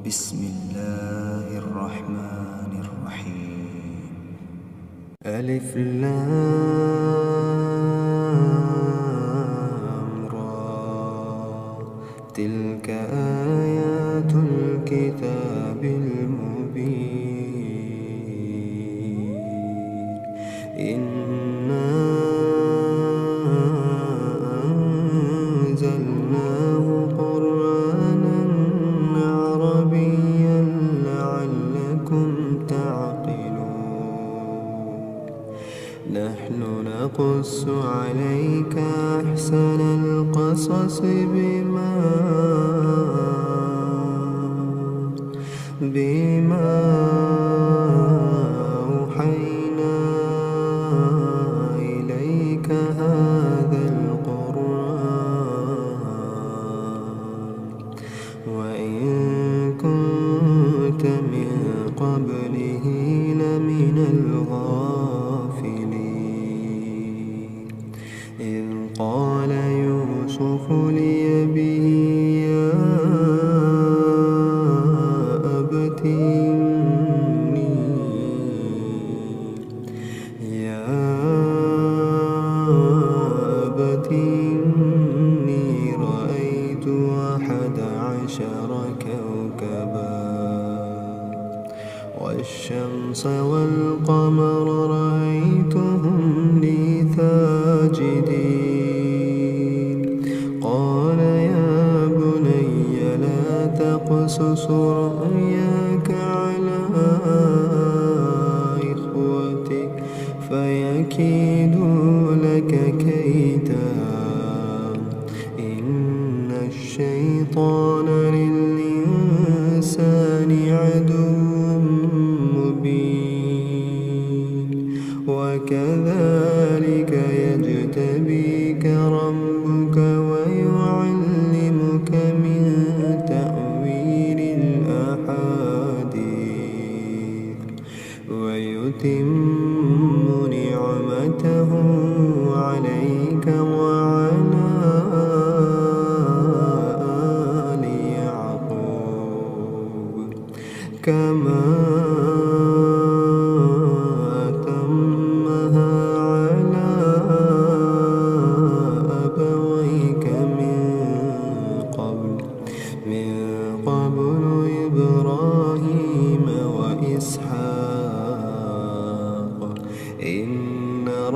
بسم الله الرحمن الرحيم. ألف لام را، تلك آيات الكتاب المبين. إنا أنزلناه قرآنا عربيا لعلكم تعقلون. نحن نقص عليك أحسن القصص بما أوحينا إليك هذا القرآن، وإن كنت من قبله لمن الغافلين. إذ قال يوسف لأبيه يا أبت إني رأيت 11 كوكبا والشمس والقمر رأيتهم لي ساجدين. قال يا بني لا تقصص رؤياك على إخوتك فيكيدوا لك كيدا، إن الشيطان للإنسان عدو مبين. وكذلك يجتبيك ربك ويعلمك من تأويل الأحاديث ويتم نعمته عليك وعلى آل يعقوب كما أتمها على أبويك من قبل إبراهيم وإسحاق، إن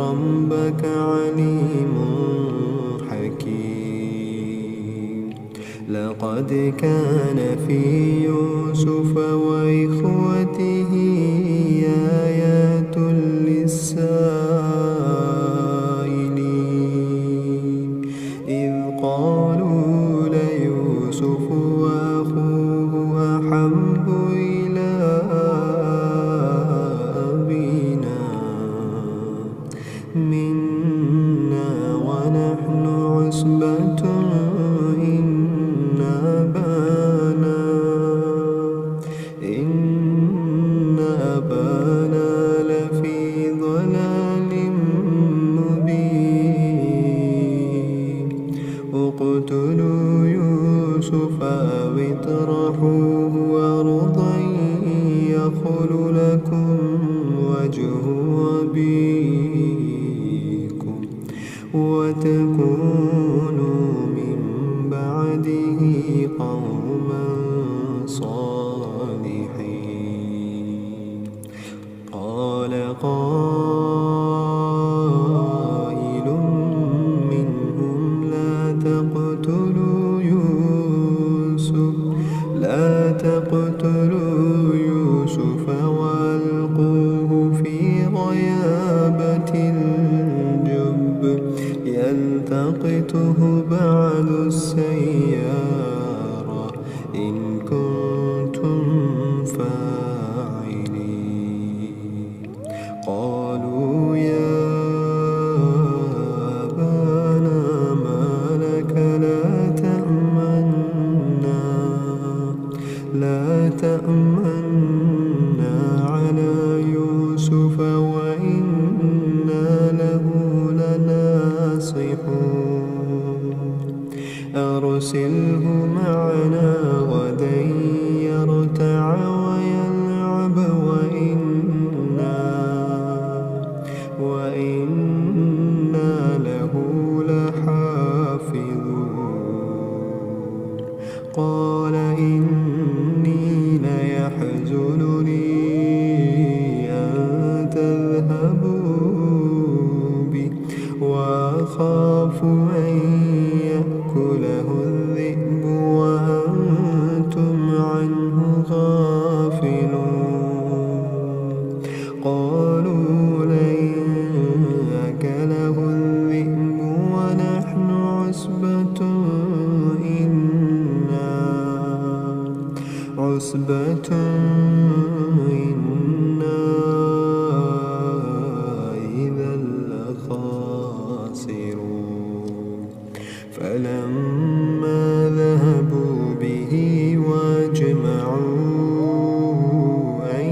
ربك عليم حكيم. لقد كان في يوسف وإخوته آيات للسائلين، إذ قالوا ليوسف وأخوه أحب إلى أبينا منا ونحن عصبة إن أبانا لفي ضلال مبين. اقتلوا يوسف أو اطرحوه أرضا يخل لكم وجه أبيكم وتكونوا من بعده قوما صالحين. قال قائل منهم لا تقتلوا يوسف وألقوه في غيابة الجب يلتقطه بعض السيارة إن كنتم فاعلين. قالوا يا أبانا ما لك لا تأمنا على يوسف وإنا له لناصحون. أرسله معنا غدا يرتع عنه غافلون قالوا لئن أكله الذئب ونحن عصبة إنا إذا لخاسرون فلما ذهبوا به واجمعوا أن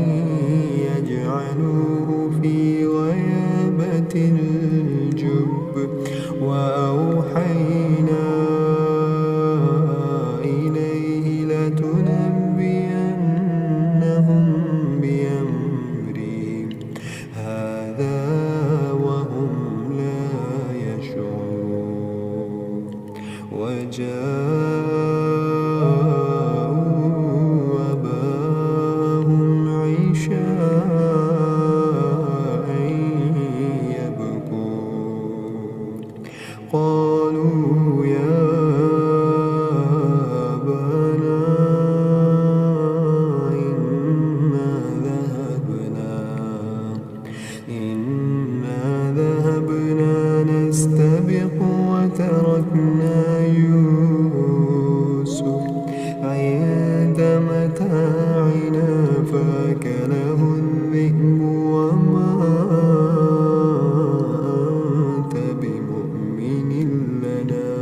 يجعلوه في غيابة الجب وأوحينا إليه لتنبئنهم بأمرهم هذا وهم لا يشعرون وجاءوا أباهم عشاء يبكون قالوا يا أبانا إنا ذهبنا نستبق وتركنا يوسف عند متاعنا فأكله الذئب وما أنت بمؤمن لنا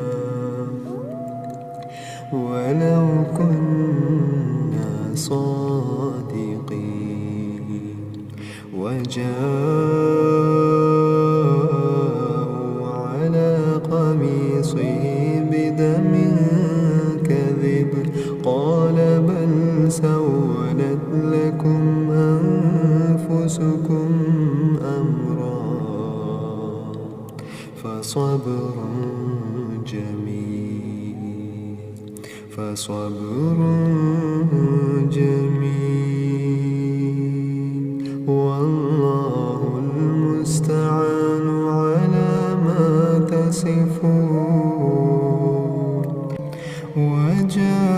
ولو كنا صادقين وجاءوا على قميصه بدم كذب قال بل سولت لكم أنفسكم أمرا فصبر جميل والله المستعان على ما تصفون وجاءوا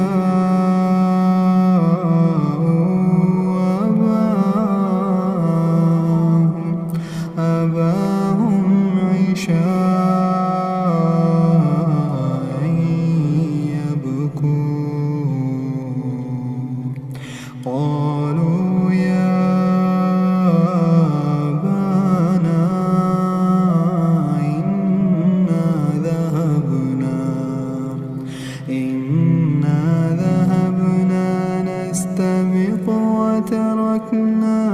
أباهم عشاء يبكون قالوا يا أبانا إنا ذهبنا نستبق وتركنا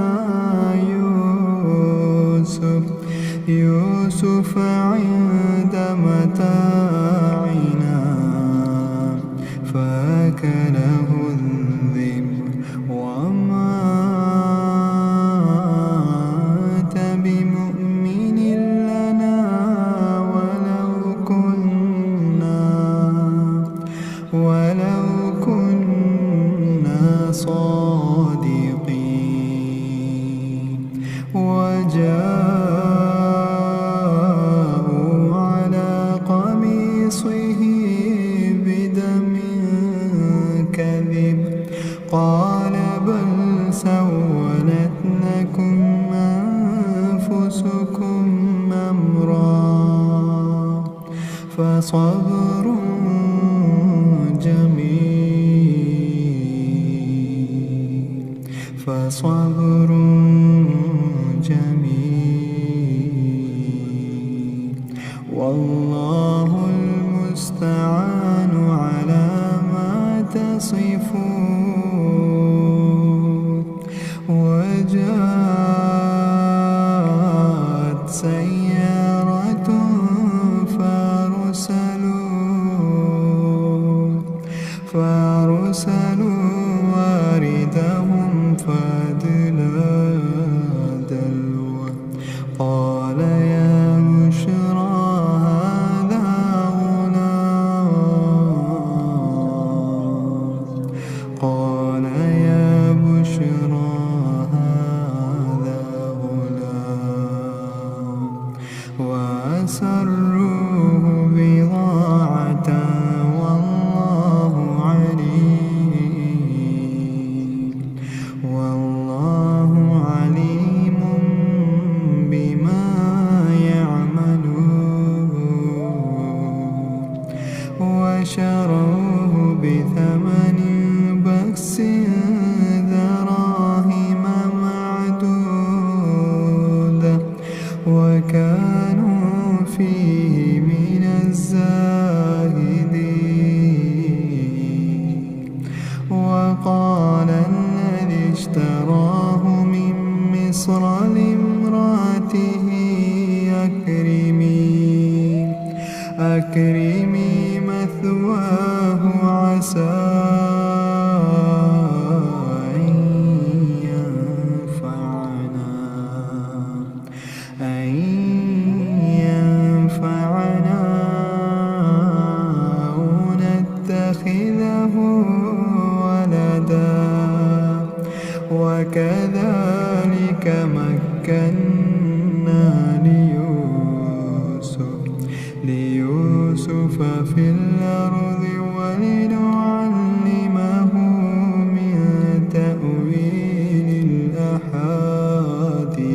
يوسف عند متاعنا فأكله الذئب وما أنت بمؤمن لنا ولو كنا صادقين وجاءوا على قميصه بدم كذب قال بل سولت لكم أنفسكم أمرا فصبر جميل والله المستعان على ما تصفون وجاءت سيارة فأرسلوا واردهم فأدلى دلوه قال يا بشرى هذا غلام وأسروه بضاعة والله عليم أكرمي مثواه عسى أن ينفعنا أو نتخذه ولدا وكذلك مكنا ليوسف في الأرض ولنعلمه من تأويل الأحاديث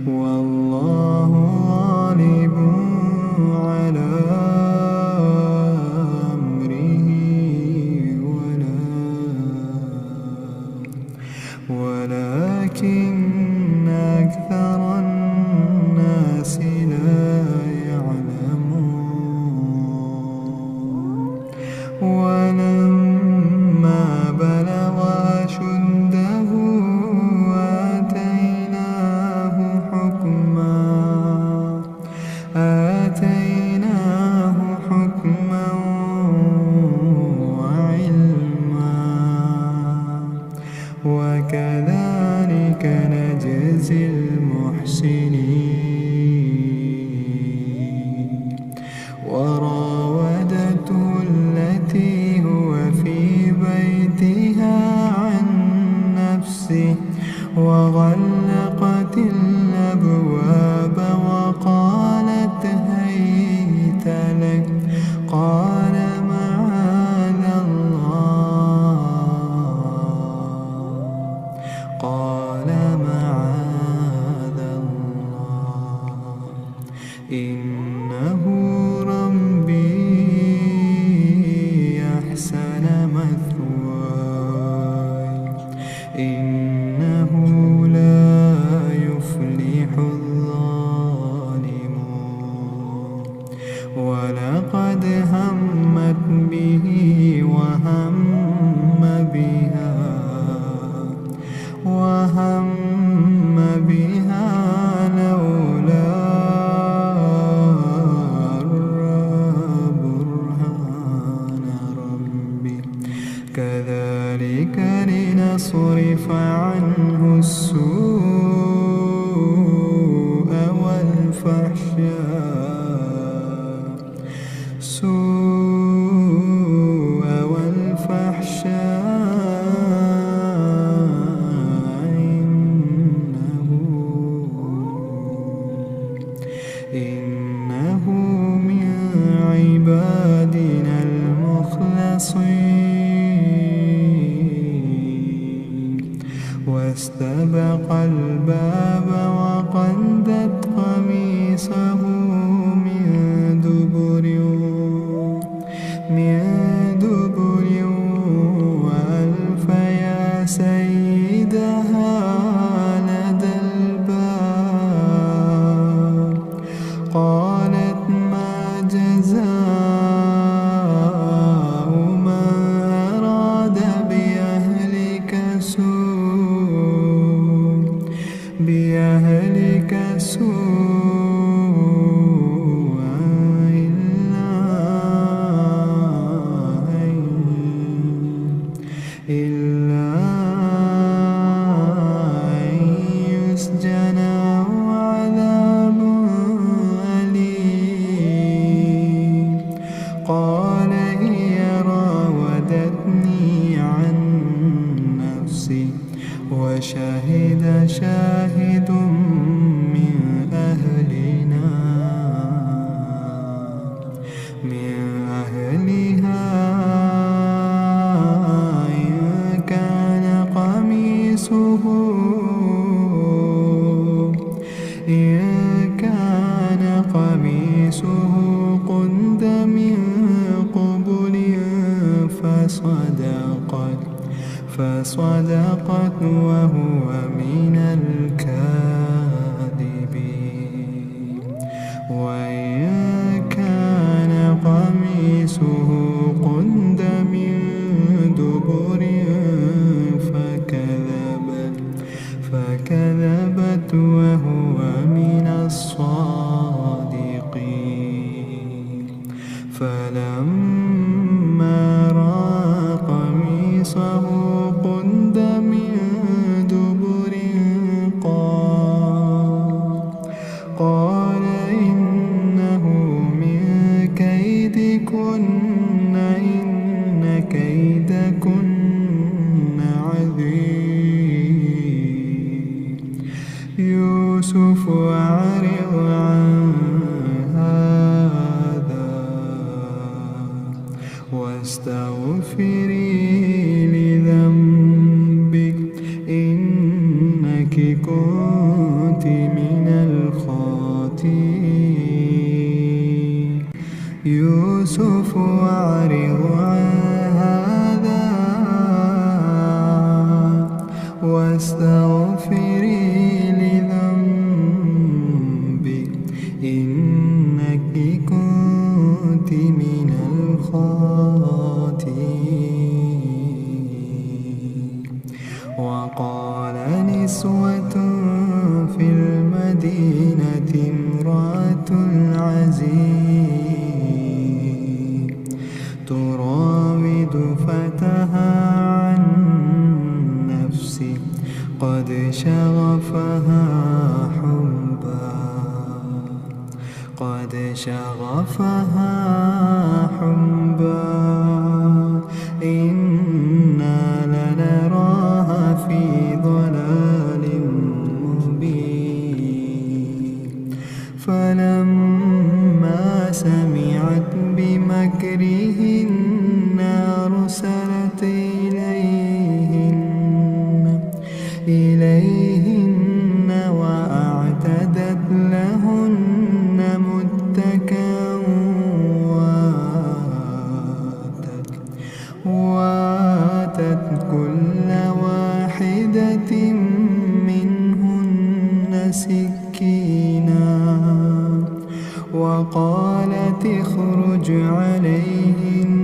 والله غالب على أمره ولكن أكثر الناس لا يعلمون ولما بلغ أشده آتيناه حكما وعلما وكذلك نجزي المحسنين وراودته التي هو في بيتها عن نفسه وغلقت الأبواب وقالت هيت لك قال معاذ الله إنه ربي أحسن مثواي إنه لا يفلح الظالمون ولقد همت به وهم بها لولا برهان ربي كذلك لنصرف عنه السوء والفحشاء إنه من عبادنا المخلصين واستبق الباب وقدت قميصه من دبر وألف يا سيدها لدى الباب قالت ما جزاء من أراد بأهلك سوءا إلا أن يسجن أو عذاب أليم قال هي راودتني عن نفسي وشهد شاهد من أهلها إن كان قميصه قد من قبل فصدقت وهو من الكاذبين وإن كان قميصه قد من دبر فكذبت وهو من الصادقين رأسه قد من دبر قال إنه من كيدكن إن كيدكن عظيم يوسف أعرض عن هذا واستغفري لذنبك إنك كنت من الخاطئين يوسف أعرض عن هذا واستغفري لذنبك إنك كنت من الخاطئين وقال نسوة في المدينة امرأة العزيز تراود فتاها عن نفسه قد شغفها حبا إنا لنراها في ضلال مبين فلما سمعت بمكرهن أرسلت إليهن وأعتدت لهن متكئا وآتت كل واحدة منهن سكينا وقالت اخرج عليهن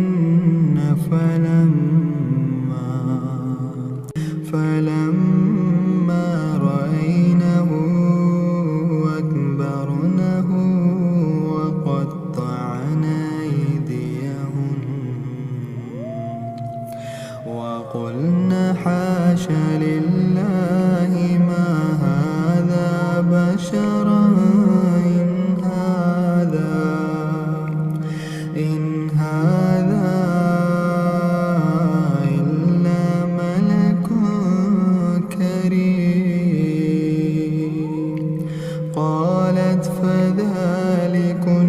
فلما رأينه أكبرنه وقطعن أيديهن وقلن حاش لله ما هذا بشرا إن هذا إلا ملك كريم قالت فذلكن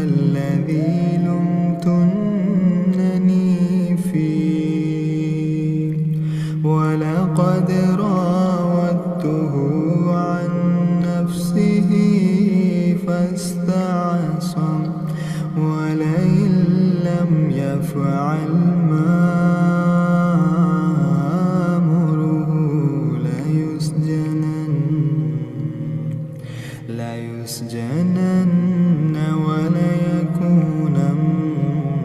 الذي لمتنني فيه ولقد راودته عن نفسه فاستعصم ولئن لم يفعل ما آمره ليسجنن وليكونا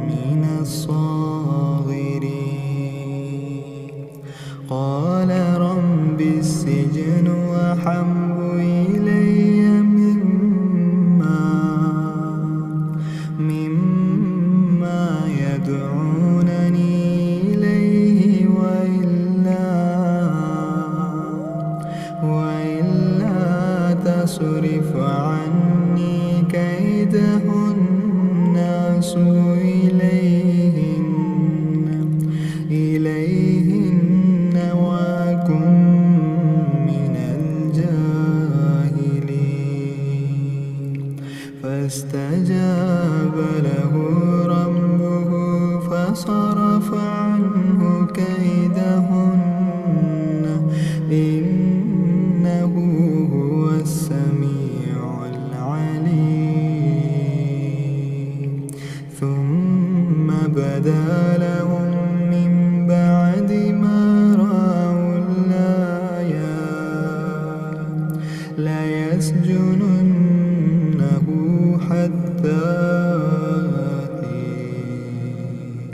من الصاغرين قال رب السجن أحب إلي مما يدعونني إليه وإلا تصرف عني كيدهن أصب إليهن وأكن من الجاهلين فاستجاب له ربه فصرف عنه كيدهن إنه هو السميع العليم ثم بدا لهم من بعد ما رأوا الآيات ليسجننه حتى حين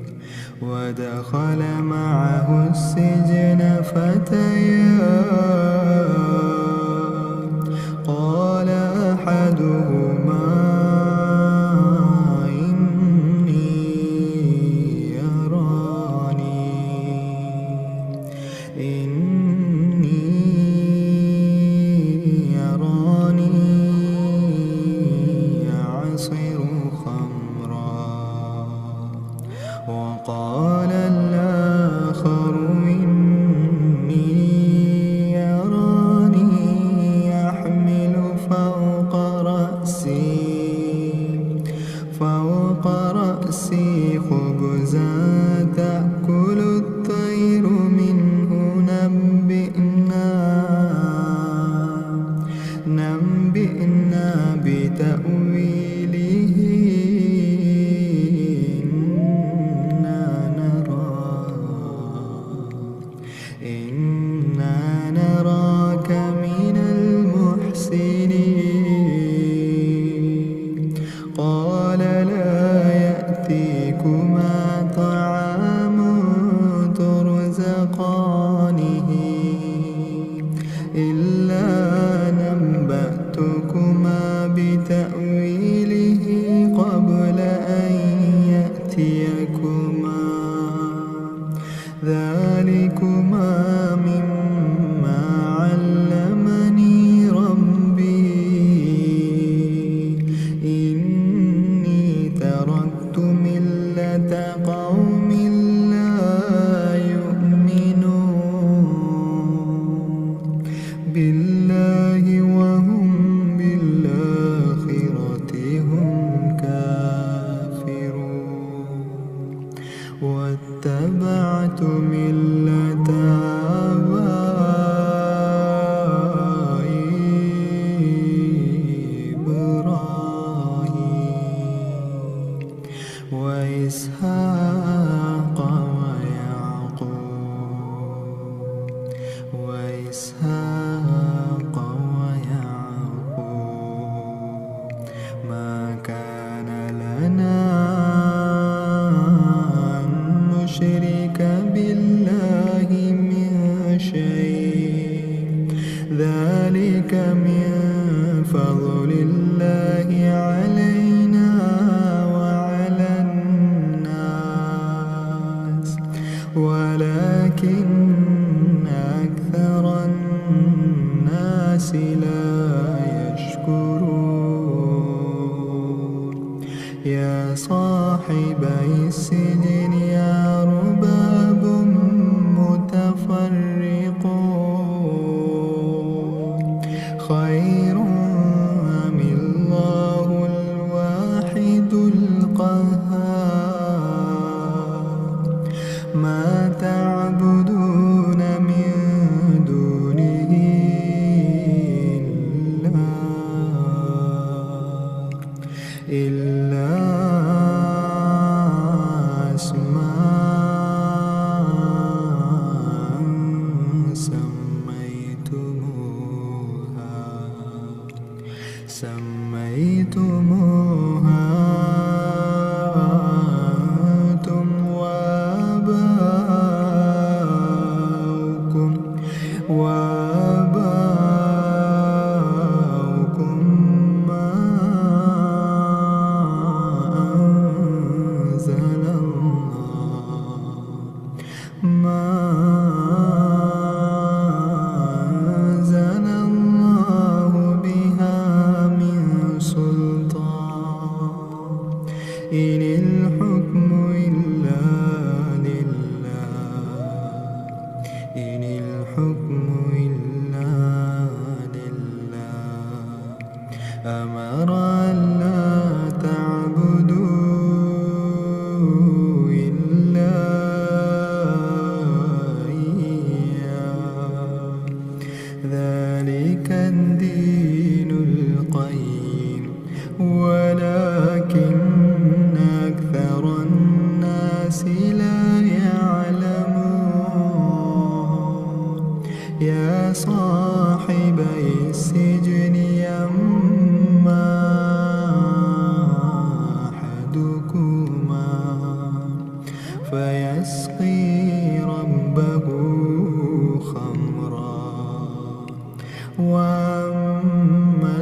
ودخل معه السجن فتيان قال أحدهما إني إنا نراك من المحسنين قال لا يأتيكما طعام ترزقانه إلا نبأتكما بتأويله قبل أن يأتيكما ذلكما مما علمني ربي إني تركت ملة قوم لا يؤمنون بالله وهم بالآخرة هم كافرون واتبعت ملة آبائي إبراهيم وإسحاق ويعقوب ما كان لنا أن نشرك بالله من شيء ذلك من فضل الله علينا وعلى الناس ولكن أكثر الناس لا يشكرون يا صاحبي السجن أرباب متفرقون خير أم الله الواحد القهار ما تعبدون من دونه إلا أسماء سميتموها أنتم وآباؤكم ما أنزل الله بها من سلطان إن الحكم إلا لله أمر ألا تعبدوا إلا إياه ذلك الدين القيم ولكن أكثر الناس لا يعلمون يا صاحبي السجن أما أحدكما فيسقي ربه خمرا وأما